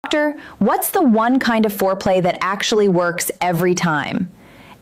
Doctor, what's the one kind of foreplay that actually works every time?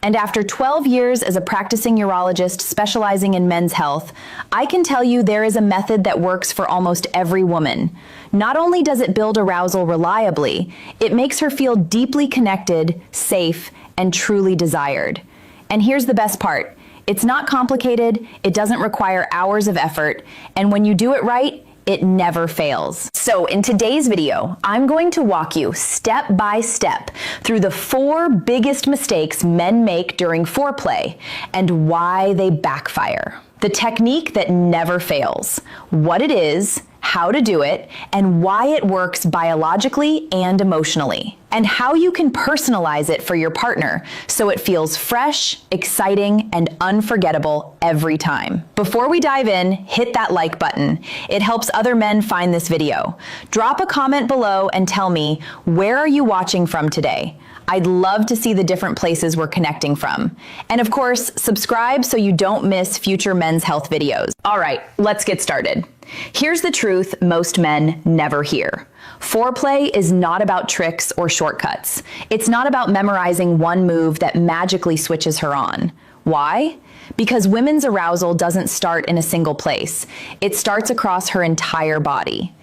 And after 12 years as a practicing urologist specializing in men's health, I can tell you there is a method that works for almost every woman. Not only does it build arousal reliably, it makes her feel deeply connected, safe, and truly desired. And here's the best part. It's not complicated, it doesn't require hours of effort, and when you do it right, it never fails. So in today's video, I'm going to walk you step by step through the 4 biggest mistakes men make during foreplay and why they backfire. The technique that never fails, what it is, how to do it, and why it works biologically and emotionally, and how you can personalize it for your partner so it feels fresh, exciting, and unforgettable every time. Before we dive in, hit that like button. It helps other men find this video. Drop a comment below and tell me, where are you watching from today? I'd love to see the different places we're connecting from. And of course, subscribe so you don't miss future men's health videos. All right, let's get started. Here's the truth most men never hear. Foreplay is not about tricks or shortcuts. It's not about memorizing one move that magically switches her on. Why? Because women's arousal doesn't start in a single place. It starts across her entire body.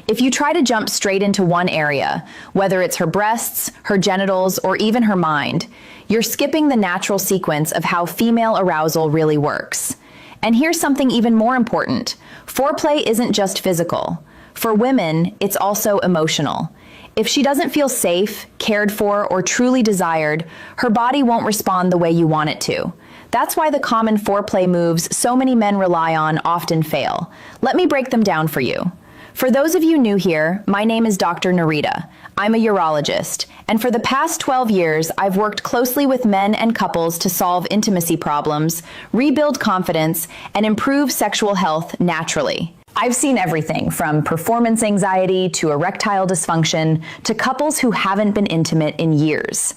If you try to jump straight into one area, whether it's her breasts, her genitals, or even her mind, you're skipping the natural sequence of how female arousal really works. And here's something even more important. Foreplay isn't just physical. For women, it's also emotional. If she doesn't feel safe, cared for, or truly desired, her body won't respond the way you want it to. That's why the common foreplay moves so many men rely on often fail. Let me break them down for you. For those of you new here, my name is Dr. Nerita. I'm a urologist, and for the past 12 years, I've worked closely with men and couples to solve intimacy problems, rebuild confidence, and improve sexual health naturally. I've seen everything from performance anxiety to erectile dysfunction to couples who haven't been intimate in years.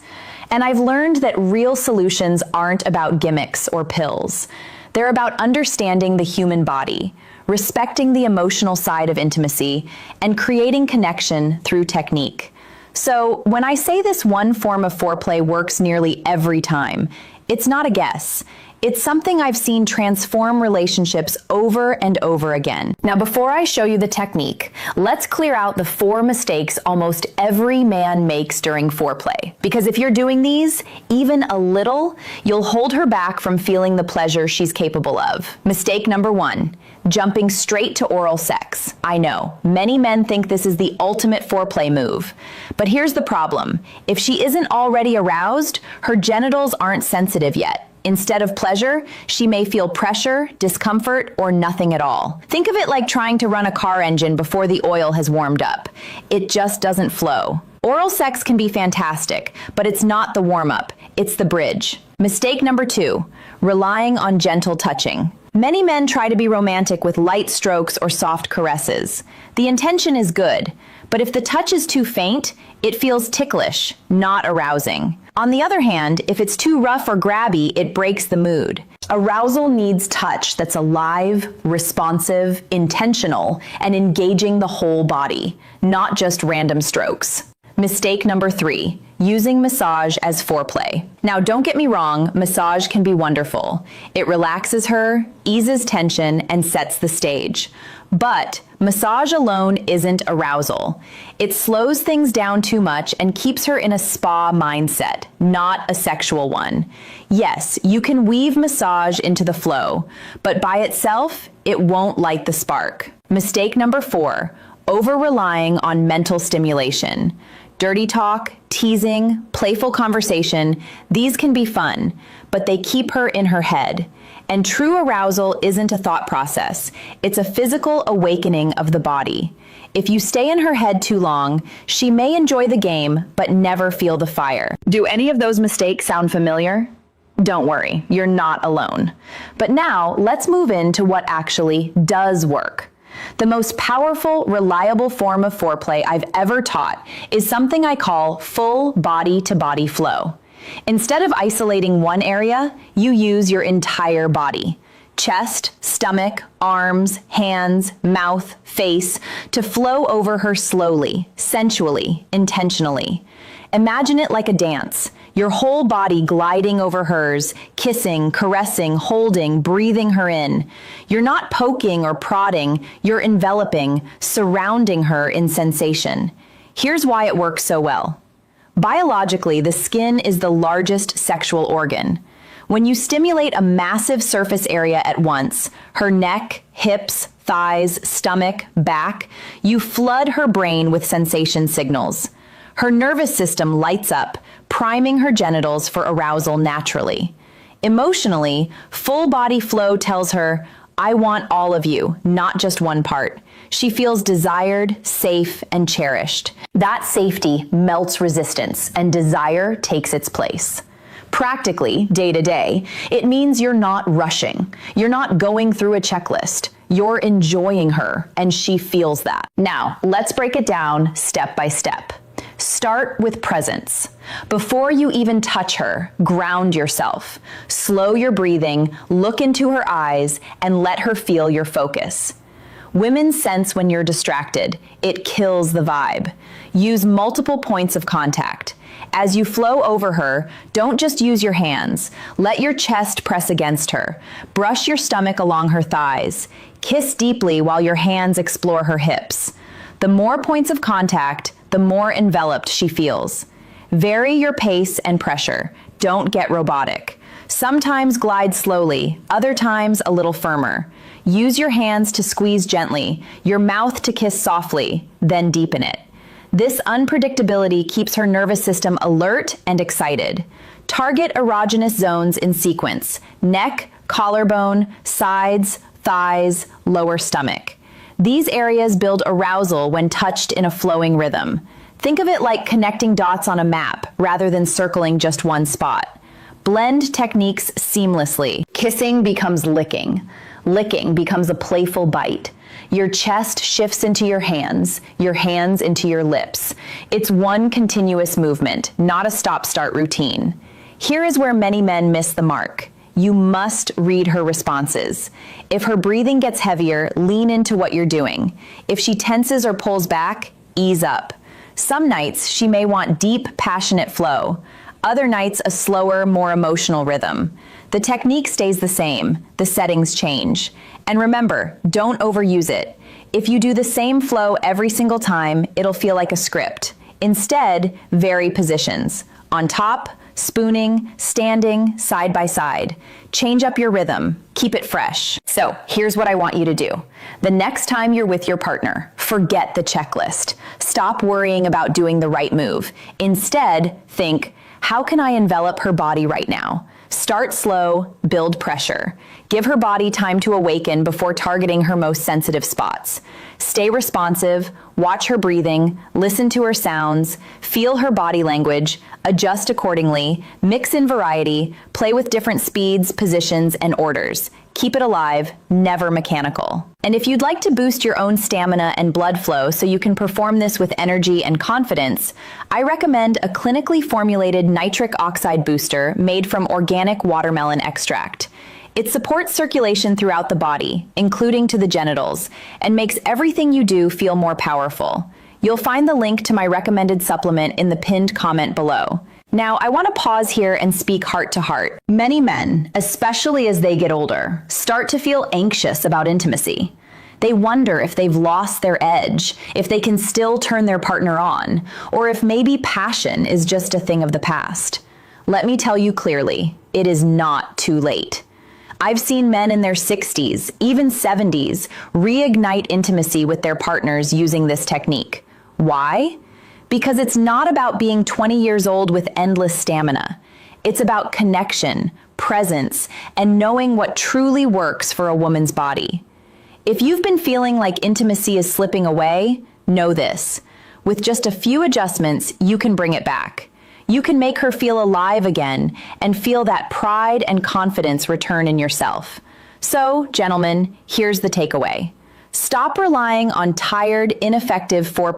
And I've learned that real solutions aren't about gimmicks or pills. They're about understanding the human body, respecting the emotional side of intimacy, and creating connection through technique. So when I say this one form of foreplay works nearly every time, it's not a guess. It's something I've seen transform relationships over and over again. Now, before I show you the technique, let's clear out the 4 mistakes almost every man makes during foreplay. Because if you're doing these, even a little, you'll hold her back from feeling the pleasure she's capable of. Mistake number 1, jumping straight to oral sex. I know, many men think this is the ultimate foreplay move. But here's the problem. If she isn't already aroused, her genitals aren't sensitive yet. Instead of pleasure, she may feel pressure, discomfort, or nothing at all. Think of it like trying to run a car engine before the oil has warmed up. It just doesn't flow. Oral sex can be fantastic, but it's not the warm-up, it's the bridge. Mistake number 2, relying on gentle touching. Many men try to be romantic with light strokes or soft caresses. The intention is good, but if the touch is too faint, it feels ticklish, not arousing. On the other hand, if it's too rough or grabby, it breaks the mood. Arousal needs touch that's alive, responsive, intentional, and engaging the whole body, not just random strokes. Mistake number 3, using massage as foreplay. Now, don't get me wrong, massage can be wonderful. It relaxes her, eases tension, and sets the stage. But massage alone isn't arousal. It slows things down too much and keeps her in a spa mindset, not a sexual one. Yes, you can weave massage into the flow, but by itself, it won't light the spark. Mistake number 4, over-relying on mental stimulation. Dirty talk, teasing, playful conversation, these can be fun, but they keep her in her head. And true arousal isn't a thought process, it's a physical awakening of the body. If you stay in her head too long, she may enjoy the game, but never feel the fire. Do any of those mistakes sound familiar? Don't worry, you're not alone. But now, let's move into what actually does work. The most powerful, reliable form of foreplay I've ever taught is something I call full body-to-body flow. Instead of isolating one area, you use your entire body. chest, stomach, arms, hands, mouth, face, to flow over her slowly, sensually, intentionally. Imagine it like a dance, your whole body gliding over hers, kissing, caressing, holding, breathing her in. You're not poking or prodding, you're enveloping, surrounding her in sensation. Here's why it works so well. Biologically, the skin is the largest sexual organ. When you stimulate a massive surface area at once, her neck, hips, thighs, stomach, back, you flood her brain with sensation signals. Her nervous system lights up, priming her genitals for arousal naturally. Emotionally, full body flow tells her, I want all of you, not just one part. She feels desired, safe, and cherished. That safety melts resistance, and desire takes its place. Practically, day to day, it means you're not rushing. You're not going through a checklist. You're enjoying her, and she feels that. Now, let's break it down step by step. Start with presence. Before you even touch her, ground yourself. Slow your breathing, look into her eyes, and let her feel your focus. Women sense when you're distracted. It kills the vibe. Use multiple points of contact. As you flow over her, don't just use your hands. Let your chest press against her. Brush your stomach along her thighs. Kiss deeply while your hands explore her hips. The more points of contact, the more enveloped she feels. Vary your pace and pressure. Don't get robotic. Sometimes glide slowly, other times a little firmer. Use your hands to squeeze gently, your mouth to kiss softly, then deepen it. This unpredictability keeps her nervous system alert and excited. Target erogenous zones in sequence: neck, collarbone, sides, thighs, lower stomach. These areas build arousal when touched in a flowing rhythm. Think of it like connecting dots on a map rather than circling just one spot. Blend techniques seamlessly. Kissing becomes licking. Licking becomes a playful bite. Your chest shifts into your hands into your lips. It's one continuous movement, not a stop-start routine. Here is where many men miss the mark. You must read her responses. If her breathing gets heavier, lean into what you're doing. If she tenses or pulls back, ease up. Some nights she may want deep, passionate flow. Other nights a slower, more emotional rhythm. The technique stays the same, the settings change. And remember, don't overuse it. If you do the same flow every single time, it'll feel like a script. Instead, vary positions. On top, spooning, standing, side by side. Change up your rhythm, keep it fresh. So here's what I want you to do. The next time you're with your partner, forget the checklist. Stop worrying about doing the right move. Instead, think, how can I envelop her body right now? Start slow, build pressure. Give her body time to awaken before targeting her most sensitive spots. Stay responsive, watch her breathing, listen to her sounds, feel her body language, adjust accordingly, mix in variety, play with different speeds, positions, and orders. Keep it alive, never mechanical. And if you'd like to boost your own stamina and blood flow so you can perform this with energy and confidence, I recommend a clinically formulated nitric oxide booster made from organic watermelon extract. It supports circulation throughout the body, including to the genitals, and makes everything you do feel more powerful. You'll find the link to my recommended supplement in the pinned comment below. Now, I want to pause here and speak heart to heart. Many men, especially as they get older, start to feel anxious about intimacy. They wonder if they've lost their edge, if they can still turn their partner on, or if maybe passion is just a thing of the past. Let me tell you clearly, it is not too late. I've seen men in their 60s, even 70s, reignite intimacy with their partners using this technique. Why? Because it's not about being 20 years old with endless stamina. It's about connection, presence, and knowing what truly works for a woman's body. If you've been feeling like intimacy is slipping away, know this. With just a few adjustments, you can bring it back. You can make her feel alive again and feel that pride and confidence return in yourself. So, gentlemen, here's the takeaway. Stop relying on tired, ineffective foreplay